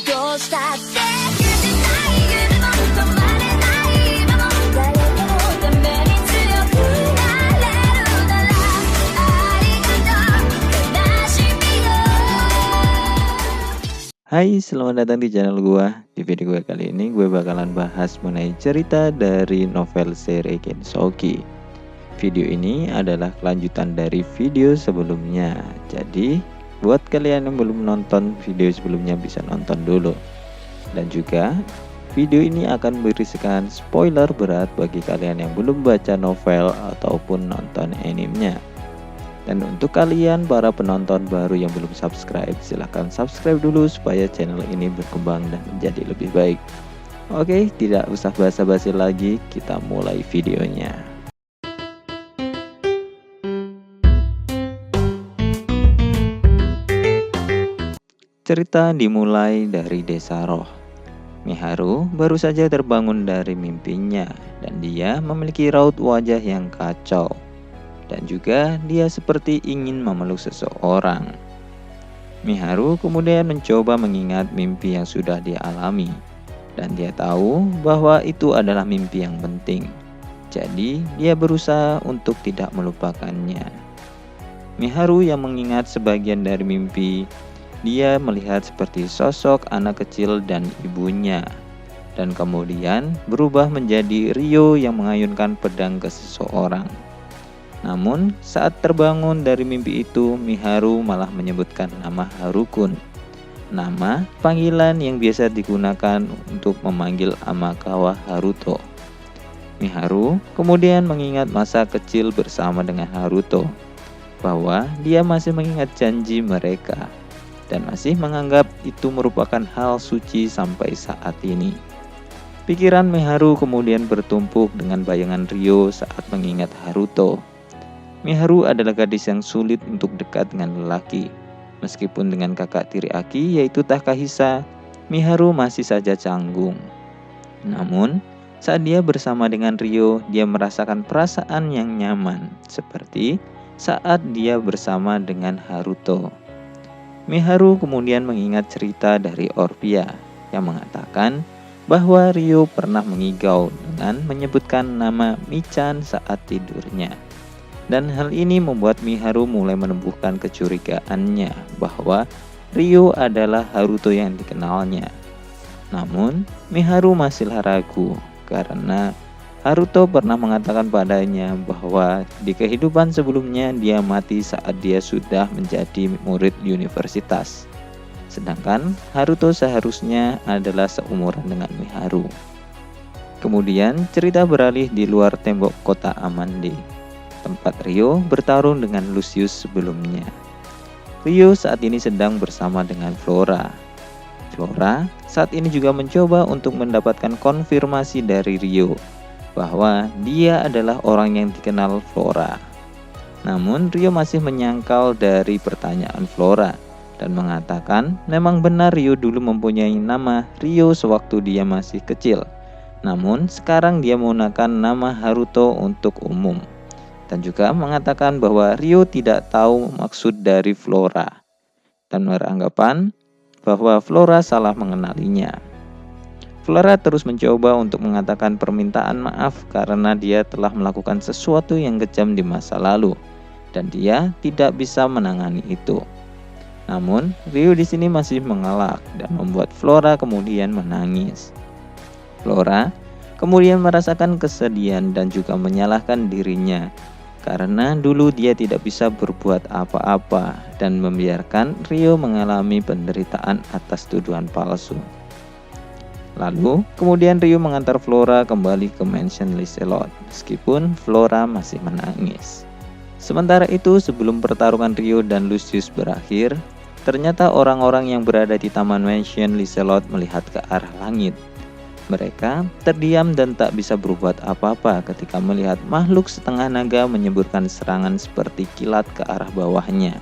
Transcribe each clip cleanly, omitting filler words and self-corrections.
どうしたって許せない夢も止まれない今も誰かのために強くなれるならありがとう悲しみよ。 Hai, selamat datang di channel gua. Di video gue kali ini gue bakalan bahas mengenai cerita dari novel seri Kensoki. Video ini adalah kelanjutan dari video sebelumnya. Jadi, buat kalian yang belum nonton video sebelumnya bisa nonton dulu. Dan juga, video ini akan berisikan spoiler berat bagi kalian yang belum baca novel ataupun nonton animenya. Dan untuk kalian para penonton baru yang belum subscribe, silahkan subscribe dulu supaya channel ini berkembang dan menjadi lebih baik. Oke, tidak usah basa-basi lagi, kita mulai videonya. Cerita dimulai dari Desa Roh. Miharu baru saja terbangun dari mimpinya dan dia memiliki raut wajah yang kacau. Dan juga dia seperti ingin memeluk seseorang. Miharu kemudian mencoba mengingat mimpi yang sudah dia alami. Dan dia tahu bahwa itu adalah mimpi yang penting. Jadi dia berusaha untuk tidak melupakannya. Miharu yang mengingat sebagian dari mimpi, dia melihat seperti sosok anak kecil dan ibunya. Dan kemudian berubah menjadi Ryo yang mengayunkan pedang ke seseorang. Namun saat terbangun dari mimpi itu, Miharu malah menyebutkan nama Harukun, nama panggilan yang biasa digunakan untuk memanggil Amakawa Haruto. Miharu kemudian mengingat masa kecil bersama dengan Haruto, bahwa dia masih mengingat janji mereka dan masih menganggap itu merupakan hal suci sampai saat ini. Pikiran Miharu kemudian bertumpuk dengan bayangan Ryo saat mengingat Haruto. Miharu adalah gadis yang sulit untuk dekat dengan lelaki. Meskipun dengan kakak tiri Aki yaitu Takahisa, Miharu masih saja canggung. Namun, saat dia bersama dengan Ryo, dia merasakan perasaan yang nyaman, seperti saat dia bersama dengan Haruto. Miharu kemudian mengingat cerita dari Orphea yang mengatakan bahwa Ryo pernah mengigau dengan menyebutkan nama Michan saat tidurnya. Dan hal ini membuat Miharu mulai menumbuhkan kecurigaannya bahwa Ryo adalah Haruto yang dikenalnya. Namun, Miharu masih ragu karena Haruto pernah mengatakan padanya bahwa di kehidupan sebelumnya dia mati saat dia sudah menjadi murid universitas. Sedangkan Haruto seharusnya adalah seumuran dengan Miharu. Kemudian cerita beralih di luar tembok kota Amande, tempat Ryo bertarung dengan Lucius sebelumnya. Ryo saat ini sedang bersama dengan Flora. Flora saat ini juga mencoba untuk mendapatkan konfirmasi dari Ryo bahwa dia adalah orang yang dikenal Flora. Namun Ryo masih menyangkal dari pertanyaan Flora dan mengatakan memang benar Ryo dulu mempunyai nama Ryo sewaktu dia masih kecil. Namun sekarang dia menggunakan nama Haruto untuk umum. Dan juga mengatakan bahwa Ryo tidak tahu maksud dari Flora dan beranggapan bahwa Flora salah mengenalinya. Flora terus mencoba untuk mengatakan permintaan maaf karena dia telah melakukan sesuatu yang kejam di masa lalu dan dia tidak bisa menangani itu. Namun, Ryo di sini masih mengelak dan membuat Flora kemudian menangis. Flora kemudian merasakan kesedihan dan juga menyalahkan dirinya karena dulu dia tidak bisa berbuat apa-apa dan membiarkan Ryo mengalami penderitaan atas tuduhan palsu. Lalu, kemudian Ryo mengantar Flora kembali ke mansion Liselot, meskipun Flora masih menangis. Sementara itu, sebelum pertarungan Ryo dan Lucius berakhir, ternyata orang-orang yang berada di taman mansion Liselot melihat ke arah langit. Mereka terdiam dan tak bisa berbuat apa-apa ketika melihat makhluk setengah naga menyemburkan serangan seperti kilat ke arah bawahnya.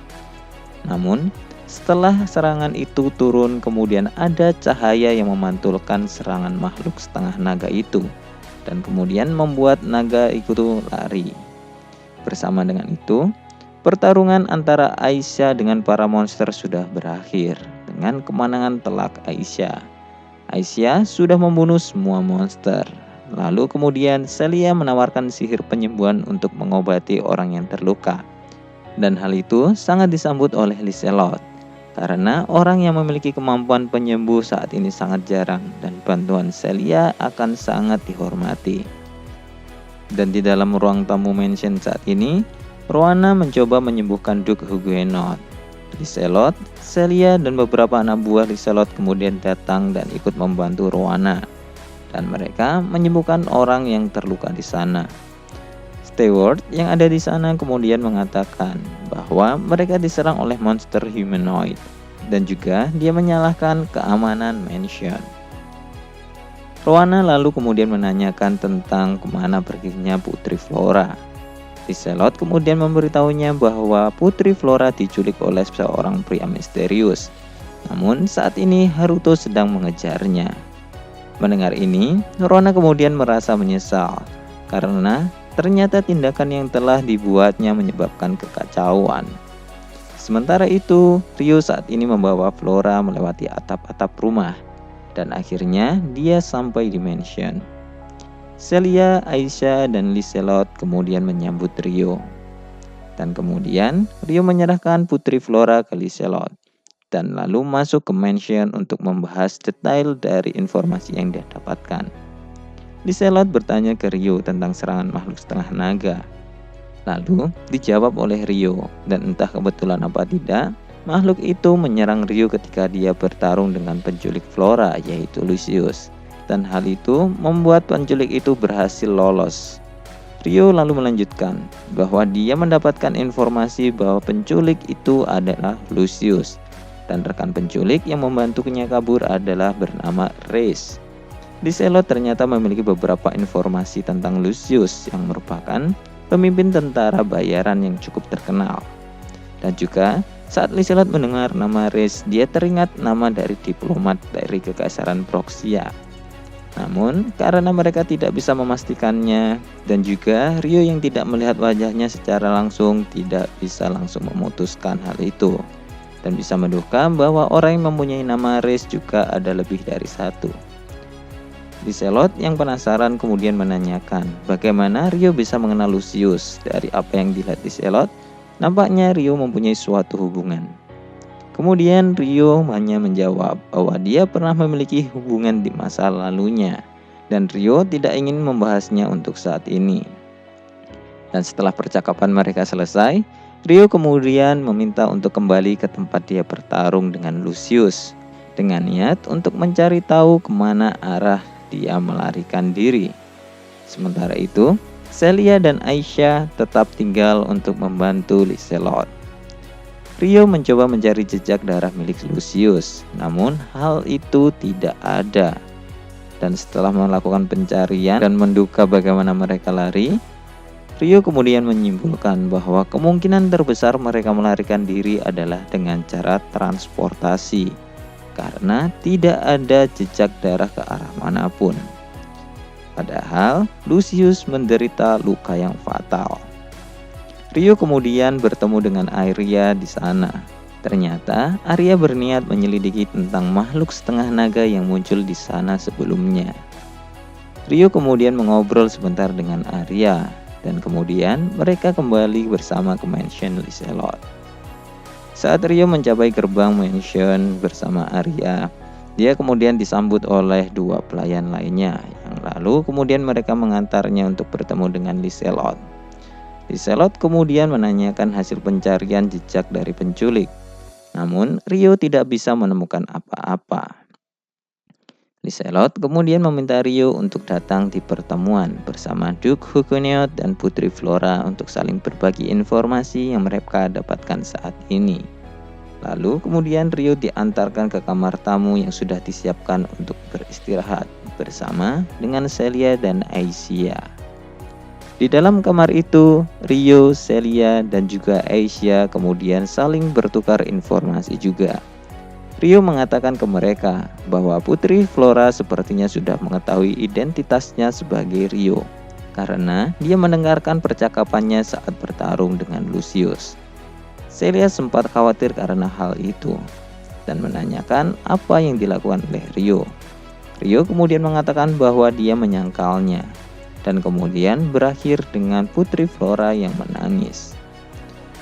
Namun, setelah serangan itu turun, kemudian ada cahaya yang memantulkan serangan makhluk setengah naga itu dan kemudian membuat naga itu lari. Bersama dengan itu, pertarungan antara Aisyah dengan para monster sudah berakhir dengan kemenangan telak Aisyah. Aisyah sudah membunuh semua monster. Lalu kemudian Celia menawarkan sihir penyembuhan untuk mengobati orang yang terluka. Dan hal itu sangat disambut oleh Liselot. Karena orang yang memiliki kemampuan penyembuh saat ini sangat jarang dan bantuan Celia akan sangat dihormati. Dan di dalam ruang tamu mansion saat ini, Rowana mencoba menyembuhkan Duke Huguenot. Liselot, Celia, dan beberapa anak buah Liselot kemudian datang dan ikut membantu Rowana. Dan mereka menyembuhkan orang yang terluka di sana. Stewart yang ada di sana kemudian mengatakan bahwa mereka diserang oleh monster humanoid. Dan juga dia menyalahkan keamanan mansion. Rowana lalu kemudian menanyakan tentang kemana perginya Putri Flora. Liselot kemudian memberitahunya bahwa Putri Flora diculik oleh seorang pria misterius. Namun saat ini Haruto sedang mengejarnya. Mendengar ini, Rowana kemudian merasa menyesal karena ternyata tindakan yang telah dibuatnya menyebabkan kekacauan. Sementara itu, Ryo saat ini membawa Flora melewati atap-atap rumah dan akhirnya dia sampai di mansion. Celia, Aisyah, dan Liselot kemudian menyambut Ryo. Dan kemudian Ryo menyerahkan Putri Flora ke Liselot dan lalu masuk ke mansion untuk membahas detail dari informasi yang dia dapatkan. Liselot bertanya ke Ryo tentang serangan makhluk setengah naga. Lalu dijawab oleh Ryo, dan entah kebetulan apa tidak, makhluk itu menyerang Ryo ketika dia bertarung dengan penculik Flora yaitu Lucius. Dan hal itu membuat penculik itu berhasil lolos. Ryo lalu melanjutkan bahwa dia mendapatkan informasi bahwa penculik itu adalah Lucius. Dan rekan penculik yang membantunya kabur adalah bernama Reis. Liselot ternyata memiliki beberapa informasi tentang Lucius yang merupakan pemimpin tentara bayaran yang cukup terkenal. Dan juga saat Liselot mendengar nama Reis, dia teringat nama dari diplomat dari Kekaisaran Proxia. Namun karena mereka tidak bisa memastikannya dan juga Ryo yang tidak melihat wajahnya secara langsung tidak bisa langsung memutuskan hal itu. Dan bisa menduga bahwa orang yang mempunyai nama Reis juga ada lebih dari satu. Liselot yang penasaran kemudian menanyakan bagaimana Ryo bisa mengenal Lucius. Dari apa yang dilihat Liselot, nampaknya Ryo mempunyai suatu hubungan. Kemudian Ryo hanya menjawab bahwa dia pernah memiliki hubungan di masa lalunya. Dan Ryo tidak ingin membahasnya untuk saat ini. Dan setelah percakapan mereka selesai, Ryo kemudian meminta untuk kembali ke tempat dia bertarung dengan Lucius. Dengan niat untuk mencari tahu kemana arah dia melarikan diri. Sementara itu, Celia dan Aisyah tetap tinggal untuk membantu Liselot. Ryo mencoba mencari jejak darah milik Lucius, namun hal itu tidak ada. Dan setelah melakukan pencarian dan menduga bagaimana mereka lari, Ryo kemudian menyimpulkan bahwa kemungkinan terbesar mereka melarikan diri adalah dengan cara transportasi, karena tidak ada jejak darah ke arah manapun. Padahal Lucius menderita luka yang fatal. Ryo kemudian bertemu dengan Arya di sana. Ternyata Arya berniat menyelidiki tentang makhluk setengah naga yang muncul di sana sebelumnya. Ryo kemudian mengobrol sebentar dengan Arya. Dan kemudian mereka kembali bersama ke mansion Liselot. Saat Ryo mencapai gerbang mansion bersama Arya, dia kemudian disambut oleh dua pelayan lainnya, yang lalu kemudian mereka mengantarnya untuk bertemu dengan Liselot. Liselot kemudian menanyakan hasil pencarian jejak dari penculik, namun Ryo tidak bisa menemukan apa-apa. Liselot kemudian meminta Ryo untuk datang di pertemuan bersama Duke Huguenot dan Putri Flora untuk saling berbagi informasi yang mereka dapatkan saat ini. Lalu kemudian Ryo diantarkan ke kamar tamu yang sudah disiapkan untuk beristirahat bersama dengan Celia dan Aisyah. Di dalam kamar itu, Ryo, Celia, dan juga Aisyah kemudian saling bertukar informasi juga. Ryo mengatakan ke mereka bahwa Putri Flora sepertinya sudah mengetahui identitasnya sebagai Ryo karena dia mendengarkan percakapannya saat bertarung dengan Lucius. Celia sempat khawatir karena hal itu. dan menanyakan apa yang dilakukan oleh Rio. Rio kemudian mengatakan bahwa dia menyangkalnya, dan kemudian berakhir dengan Putri Flora yang menangis.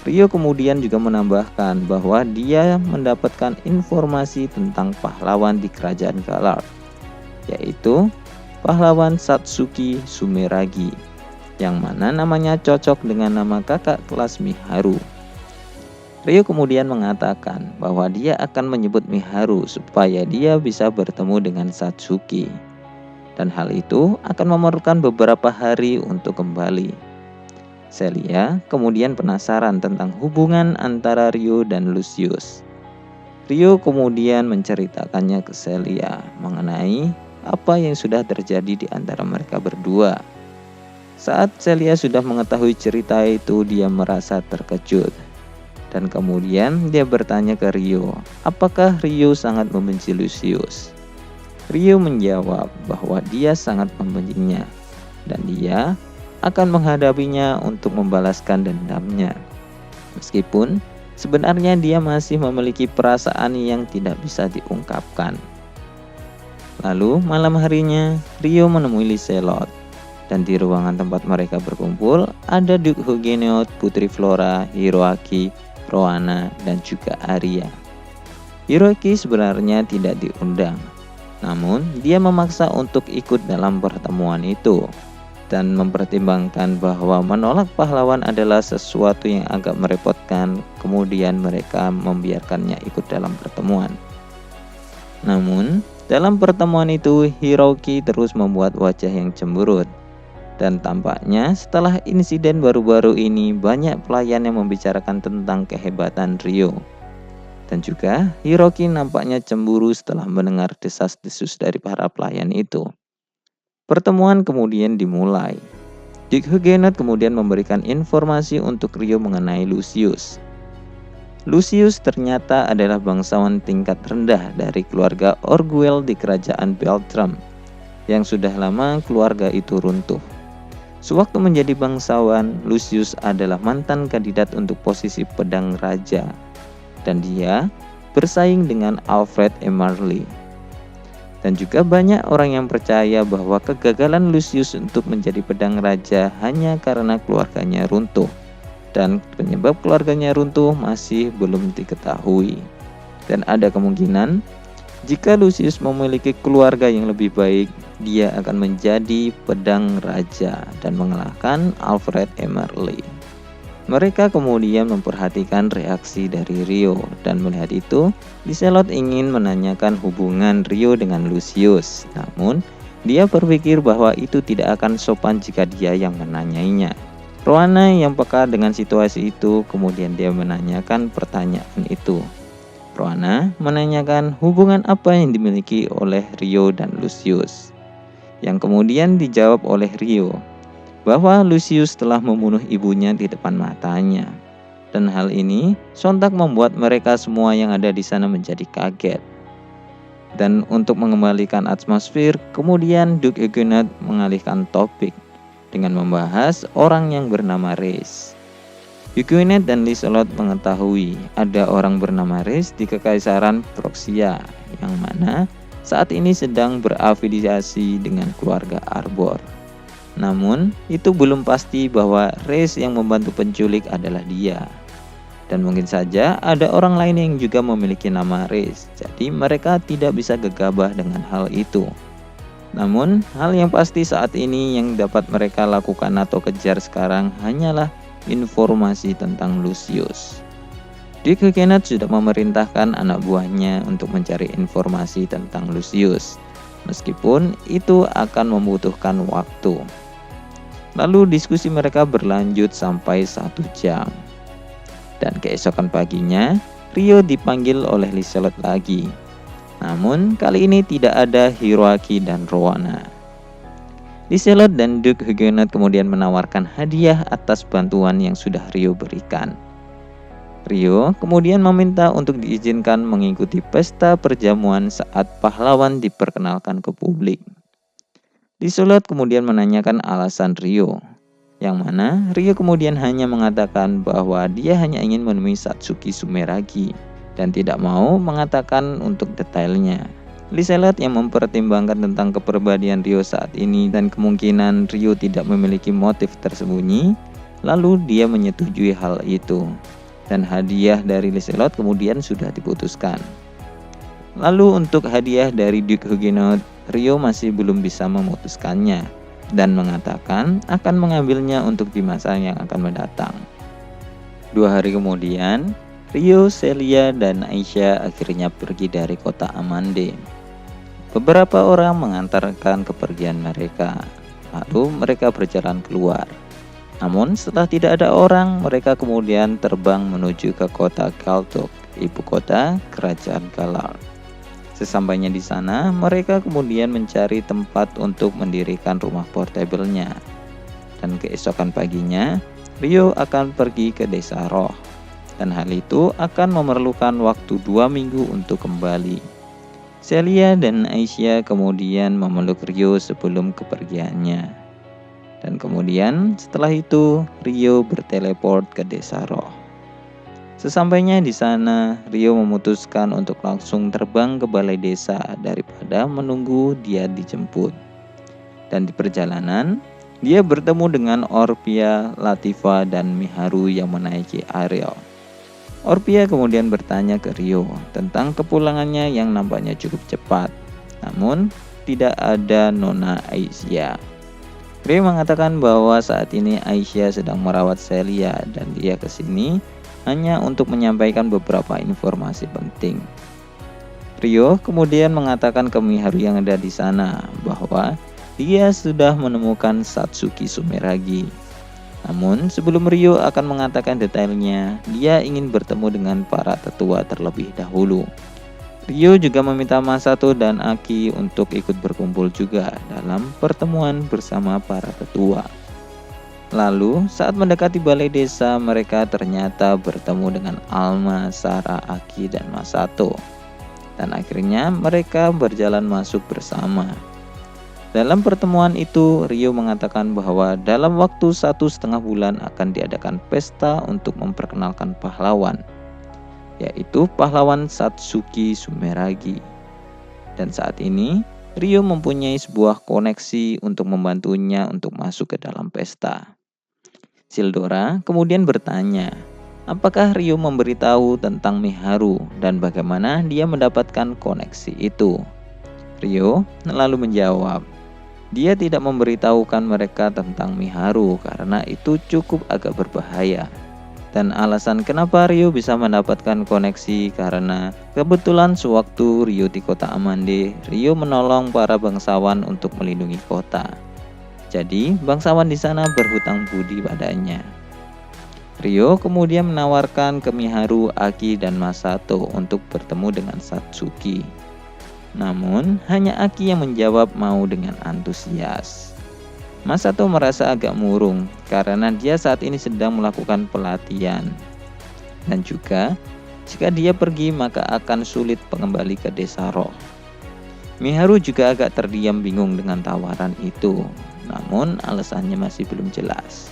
Rio kemudian juga menambahkan bahwa dia mendapatkan informasi tentang pahlawan di kerajaan Galar, yaitu pahlawan Satsuki Sumeragi, yang mana namanya cocok dengan nama kakak kelas Miharu. Rio kemudian mengatakan bahwa dia akan menyebut Miharu supaya dia bisa bertemu dengan Satsuki, dan hal itu akan memerlukan beberapa hari untuk kembali. Celia kemudian penasaran tentang hubungan antara Rio dan Lucius. Rio kemudian menceritakannya ke Celia mengenai apa yang sudah terjadi di antara mereka berdua. Saat Celia sudah mengetahui cerita itu, dia merasa terkejut. Dan kemudian dia bertanya ke Rio, apakah Rio sangat membenci Lucius? Rio menjawab bahwa dia sangat membencinya, dan dia akan menghadapinya untuk membalaskan dendamnya. Meskipun sebenarnya dia masih memiliki perasaan yang tidak bisa diungkapkan. Lalu malam harinya, Rio menemui Liselot, dan di ruangan tempat mereka berkumpul ada Duke Huguenot, Putri Flora, Hiroaki, Roana, dan juga Arya. Hiroaki sebenarnya tidak diundang, namun dia memaksa untuk ikut dalam pertemuan itu, dan mempertimbangkan bahwa menolak pahlawan adalah sesuatu yang agak merepotkan. Kemudian mereka membiarkannya ikut dalam pertemuan. Namun dalam pertemuan itu, Hiroaki terus membuat wajah yang cemberut. Dan tampaknya setelah insiden baru-baru ini, banyak pelayan yang membicarakan tentang kehebatan Rio. Dan juga Hiroaki nampaknya cemburu setelah mendengar desas-desus dari para pelayan itu. Pertemuan kemudian dimulai. Duke Huguenot kemudian memberikan informasi untuk Rio mengenai Lucius. Lucius ternyata adalah bangsawan tingkat rendah dari keluarga Orguel di kerajaan Beltram, yang sudah lama keluarga itu runtuh. Sewaktu menjadi bangsawan, Lucius adalah mantan kandidat untuk posisi pedang raja, dan dia bersaing dengan Alfred Emerly. Dan juga banyak orang yang percaya bahwa kegagalan Lucius untuk menjadi pedang raja hanya karena keluarganya runtuh, dan penyebab keluarganya runtuh masih belum diketahui. Dan ada kemungkinan jika Lucius memiliki keluarga yang lebih baik, dia akan menjadi pedang raja dan mengalahkan Alfred Emerly. Mereka kemudian memperhatikan reaksi dari Rio, dan melihat itu, Liselot ingin menanyakan hubungan Rio dengan Lucius. Namun, dia berpikir bahwa itu tidak akan sopan jika dia yang menanyainya. Roana yang peka dengan situasi itu, kemudian dia menanyakan pertanyaan itu. Roana menanyakan hubungan apa yang dimiliki oleh Rio dan Lucius, yang kemudian dijawab oleh Rio bahwa Lucius telah membunuh ibunya di depan matanya. Dan hal ini sontak membuat mereka semua yang ada di sana menjadi kaget. Dan untuk mengembalikan atmosfer, kemudian Duke Huguenot mengalihkan topik dengan membahas orang yang bernama Rhys. Huguenot dan Liselot mengetahui ada orang bernama Rhys di Kekaisaran Proxia, yang mana saat ini sedang berafiliasi dengan keluarga Arbor. Namun, itu belum pasti bahwa Rhys yang membantu penculik adalah dia. Dan mungkin saja ada orang lain yang juga memiliki nama Rhys, jadi mereka tidak bisa gegabah dengan hal itu. Namun, hal yang pasti saat ini yang dapat mereka lakukan atau kejar sekarang hanyalah informasi tentang Lucius. Duke Huguenot sudah memerintahkan anak buahnya untuk mencari informasi tentang Lucius, meskipun itu akan membutuhkan waktu. Lalu diskusi mereka berlanjut sampai 1 jam. Dan keesokan paginya, Rio dipanggil oleh Liselot lagi. Namun kali ini tidak ada Hiroaki dan Roana. Liselot dan Duke Huguenot kemudian menawarkan hadiah atas bantuan yang sudah Rio berikan. Rio kemudian meminta untuk diizinkan mengikuti pesta perjamuan saat pahlawan diperkenalkan ke publik. Liselot kemudian menanyakan alasan Rio, yang mana Rio kemudian hanya mengatakan bahwa dia hanya ingin menemui Satsuki Sumeragi, dan tidak mau mengatakan untuk detailnya. Liselot yang mempertimbangkan tentang kepribadian Ryo saat ini dan kemungkinan Ryo tidak memiliki motif tersembunyi, lalu dia menyetujui hal itu. Dan hadiah dari Liselot kemudian sudah diputuskan. Lalu untuk hadiah dari Duke Huguenot, Ryo masih belum bisa memutuskannya dan mengatakan akan mengambilnya untuk di masa yang akan mendatang. 2 hari kemudian, Ryo, Celia, dan Aisyah akhirnya pergi dari kota Amande. Beberapa orang mengantarkan kepergian mereka, lalu mereka berjalan keluar. Namun setelah tidak ada orang, mereka kemudian terbang menuju ke kota Galtok, ibu kota kerajaan Galar. Sesampainya di sana, mereka kemudian mencari tempat untuk mendirikan rumah portable-nya. Dan keesokan paginya, Ryo akan pergi ke desa Roh. Dan hal itu akan memerlukan waktu 2 minggu untuk kembali. Celia dan Aisyah kemudian memeluk Ryo sebelum kepergiannya. Dan kemudian setelah itu, Ryo berteleport ke desa Roh. Sesampainya di sana, Ryo memutuskan untuk langsung terbang ke balai desa daripada menunggu dia dijemput. Dan di perjalanan, dia bertemu dengan Orpia, Latifa, dan Miharu yang menaiki Ariel. Orpia kemudian bertanya ke Ryo tentang kepulangannya yang nampaknya cukup cepat. Namun, tidak ada Nona Aisyah. Ryo mengatakan bahwa saat ini Aisyah sedang merawat Celia dan dia ke sini hanya untuk menyampaikan beberapa informasi penting. Ryo kemudian mengatakan ke Miharu yang ada di sana bahwa dia sudah menemukan Satsuki Sumeragi. Namun sebelum Ryo akan mengatakan detailnya, dia ingin bertemu dengan para tetua terlebih dahulu. Ryo juga meminta Masato dan Aki untuk ikut berkumpul juga dalam pertemuan bersama para tetua. Lalu saat mendekati balai desa, mereka ternyata bertemu dengan Alma, Sarah, Aki, dan Masato. Dan akhirnya mereka berjalan masuk bersama. Dalam pertemuan itu, Ryo mengatakan bahwa dalam waktu 1,5 bulan akan diadakan pesta untuk memperkenalkan pahlawan, yaitu pahlawan Satsuki Sumeragi. Dan saat ini, Ryo mempunyai sebuah koneksi untuk membantunya untuk masuk ke dalam pesta. Sildora kemudian bertanya, apakah Ryo memberitahu tentang Miharu dan bagaimana dia mendapatkan koneksi itu. Ryo lalu menjawab, dia tidak memberitahukan mereka tentang Miharu karena itu cukup agak berbahaya. Dan alasan kenapa Ryo bisa mendapatkan koneksi karena kebetulan sewaktu Ryo di kota Amande, Ryo menolong para bangsawan untuk melindungi kota. Jadi bangsawan di sana berhutang budi padanya. Ryo kemudian menawarkan ke Miharu, Aki, dan Masato untuk bertemu dengan Satsuki. Namun, hanya Aki yang menjawab mau dengan antusias. Masato merasa agak murung karena dia saat ini sedang melakukan pelatihan. Dan juga, jika dia pergi maka akan sulit kembali ke desa Roh. Miharu juga agak terdiam bingung dengan tawaran itu. Namun, alasannya masih belum jelas.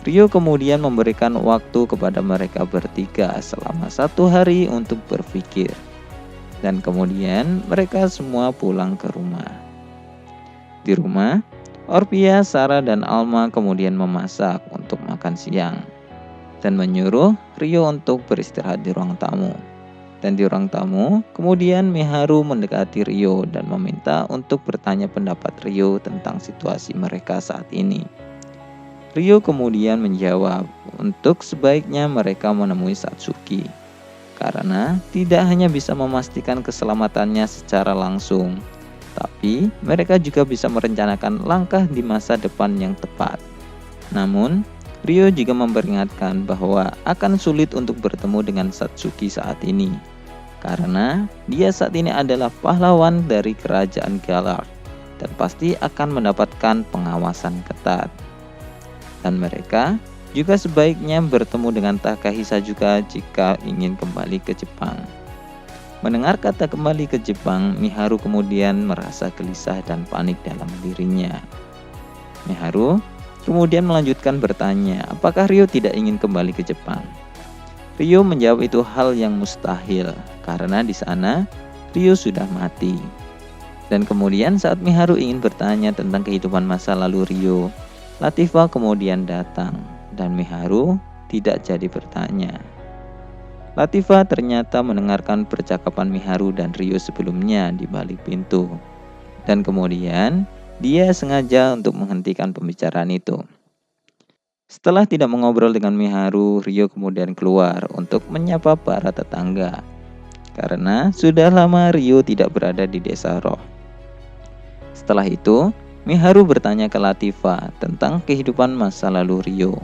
Ryo kemudian memberikan waktu kepada mereka bertiga selama 1 hari untuk berpikir. Dan kemudian mereka semua pulang ke rumah. Di rumah, Orpia, Sarah, dan Alma kemudian memasak untuk makan siang dan menyuruh Ryo untuk beristirahat di ruang tamu. Dan di ruang tamu, kemudian Miharu mendekati Ryo dan meminta untuk bertanya pendapat Ryo tentang situasi mereka saat ini. Ryo kemudian menjawab untuk sebaiknya mereka menemui Satsuki. Karena tidak hanya bisa memastikan keselamatannya secara langsung, tapi mereka juga bisa merencanakan langkah di masa depan yang tepat. Namun, Ryo juga memperingatkan bahwa akan sulit untuk bertemu dengan Satsuki saat ini, karena dia saat ini adalah pahlawan dari kerajaan Galar dan pasti akan mendapatkan pengawasan ketat. Dan mereka juga sebaiknya bertemu dengan Takahisa juga jika ingin kembali ke Jepang. Mendengar kata kembali ke Jepang, Miharu kemudian merasa gelisah dan panik dalam dirinya. Miharu kemudian melanjutkan bertanya, apakah Ryo tidak ingin kembali ke Jepang? Ryo menjawab itu hal yang mustahil karena di sana Ryo sudah mati. Dan kemudian saat Miharu ingin bertanya tentang kehidupan masa lalu Ryo, Latifah kemudian datang dan Miharu tidak jadi bertanya. Latifah ternyata mendengarkan percakapan Miharu dan Ryo sebelumnya di balik pintu. Dan kemudian dia sengaja untuk menghentikan pembicaraan itu. Setelah tidak mengobrol dengan Miharu, Ryo kemudian keluar untuk menyapa para tetangga. Karena sudah lama Ryo tidak berada di desa roh. Setelah itu, Miharu bertanya ke Latifah tentang kehidupan masa lalu Ryo.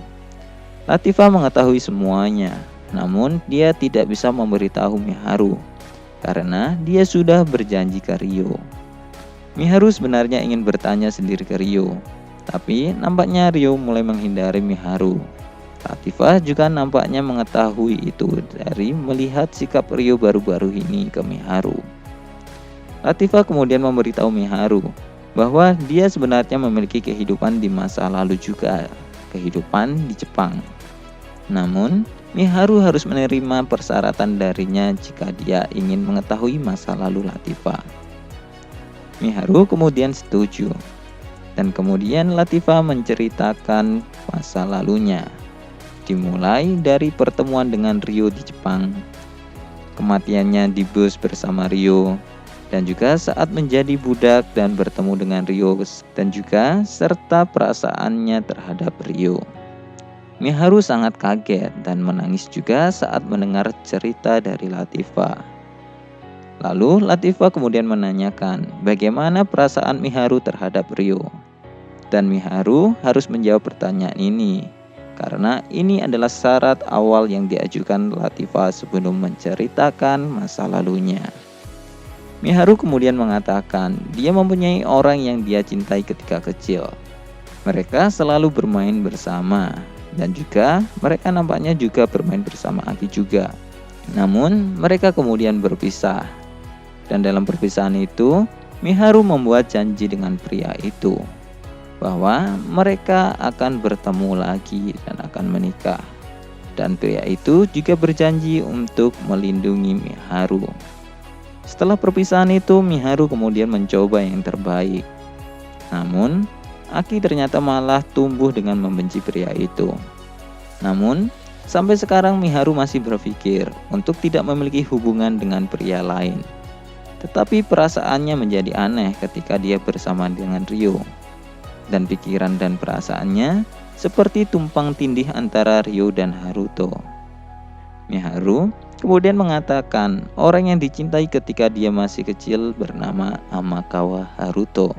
Latifah mengetahui semuanya, namun dia tidak bisa memberitahu Miharu karena dia sudah berjanji ke Ryo. Miharu sebenarnya ingin bertanya sendiri ke Ryo, tapi nampaknya Ryo mulai menghindari Miharu. Latifah juga nampaknya mengetahui itu dari melihat sikap Ryo baru-baru ini ke Miharu. Latifah kemudian memberitahu Miharu bahwa dia sebenarnya memiliki kehidupan di masa lalu juga, kehidupan di Jepang. Namun, Miharu harus menerima persyaratan darinya jika dia ingin mengetahui masa lalu Latifah. Miharu kemudian setuju, dan kemudian Latifah menceritakan masa lalunya, dimulai dari pertemuan dengan Ryo di Jepang, kematiannya di bus bersama Ryo, dan juga saat menjadi budak dan bertemu dengan Ryo, dan juga serta perasaannya terhadap Ryo. Miharu sangat kaget dan menangis juga saat mendengar cerita dari Latifah. Lalu Latifah kemudian menanyakan bagaimana perasaan Miharu terhadap Ryo. Dan Miharu harus menjawab pertanyaan ini karena ini adalah syarat awal yang diajukan Latifah sebelum menceritakan masa lalunya. Miharu kemudian mengatakan dia mempunyai orang yang dia cintai ketika kecil. Mereka selalu bermain bersama dan juga mereka nampaknya juga bermain bersama Aki juga. Namun mereka kemudian berpisah. Dan dalam perpisahan itu, Miharu membuat janji dengan pria itu bahwa mereka akan bertemu lagi dan akan menikah. Dan pria itu juga berjanji untuk melindungi Miharu. Setelah perpisahan itu, Miharu kemudian mencoba yang terbaik. Namun, Aki ternyata malah tumbuh dengan membenci pria itu. Namun, sampai sekarang Miharu masih berpikir untuk tidak memiliki hubungan dengan pria lain. Tetapi perasaannya menjadi aneh ketika dia bersama dengan Ryo. Dan pikiran dan perasaannya seperti tumpang tindih antara Ryo dan Haruto. Miharu kemudian mengatakan orang yang dicintai ketika dia masih kecil bernama Amakawa Haruto.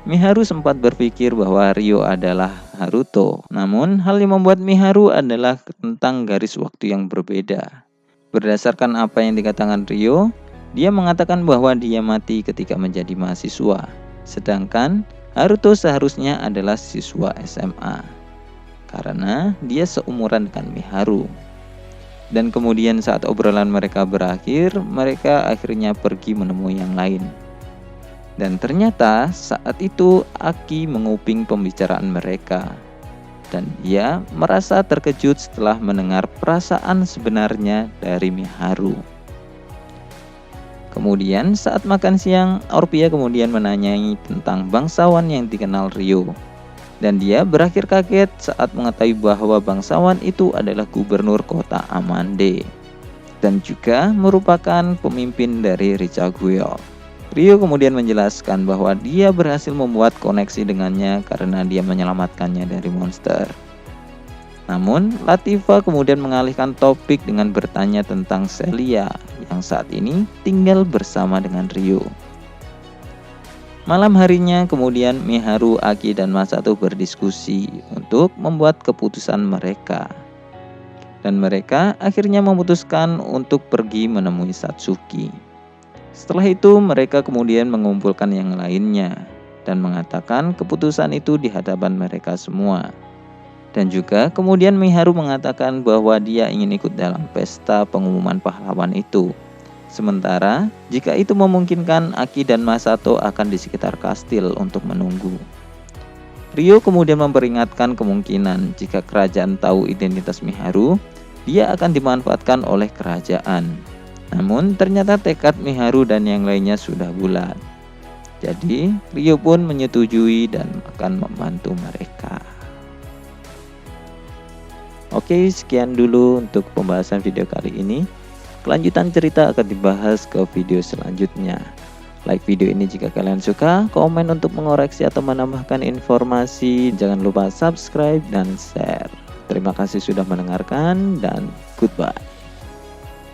Miharu sempat berpikir bahwa Ryo adalah Haruto. Namun hal yang membuat Miharu adalah tentang garis waktu yang berbeda. Berdasarkan apa yang dikatakan Ryo, dia mengatakan bahwa dia mati ketika menjadi mahasiswa, sedangkan Haruto seharusnya adalah siswa SMA, karena dia seumuran dengan Miharu. Dan kemudian saat obrolan mereka berakhir, mereka akhirnya pergi menemui yang lain. Dan ternyata saat itu Aki menguping pembicaraan mereka, dan dia merasa terkejut setelah mendengar perasaan sebenarnya dari Miharu. Kemudian saat makan siang, Orpia kemudian menanyai tentang bangsawan yang dikenal Ryo. Dan dia berakhir kaget saat mengetahui bahwa bangsawan itu adalah gubernur kota Amande. Dan juga merupakan pemimpin dari Richaguyo. Ryo kemudian menjelaskan bahwa dia berhasil membuat koneksi dengannya karena dia menyelamatkannya dari monster. Namun, Latifah kemudian mengalihkan topik dengan bertanya tentang Celia yang saat ini tinggal bersama dengan Ryo. Malam harinya kemudian Miharu, Aki, dan Masato berdiskusi untuk membuat keputusan mereka. Dan mereka akhirnya memutuskan untuk pergi menemui Satsuki. Setelah itu mereka kemudian mengumpulkan yang lainnya dan mengatakan keputusan itu di hadapan mereka semua. Dan juga kemudian Miharu mengatakan bahwa dia ingin ikut dalam pesta pengumuman pahlawan itu. Sementara jika itu memungkinkan, Aki dan Masato akan di sekitar kastil untuk menunggu. Ryo kemudian memperingatkan kemungkinan jika kerajaan tahu identitas Miharu, dia akan dimanfaatkan oleh kerajaan. Namun ternyata tekad Miharu dan yang lainnya sudah bulat. Jadi Ryo pun menyetujui dan akan membantu mereka. Oke, sekian dulu untuk pembahasan video kali ini. Kelanjutan cerita akan dibahas ke video selanjutnya. Like video ini jika kalian suka, komen untuk mengoreksi atau menambahkan informasi. Jangan lupa subscribe dan share. Terima kasih sudah mendengarkan dan goodbye.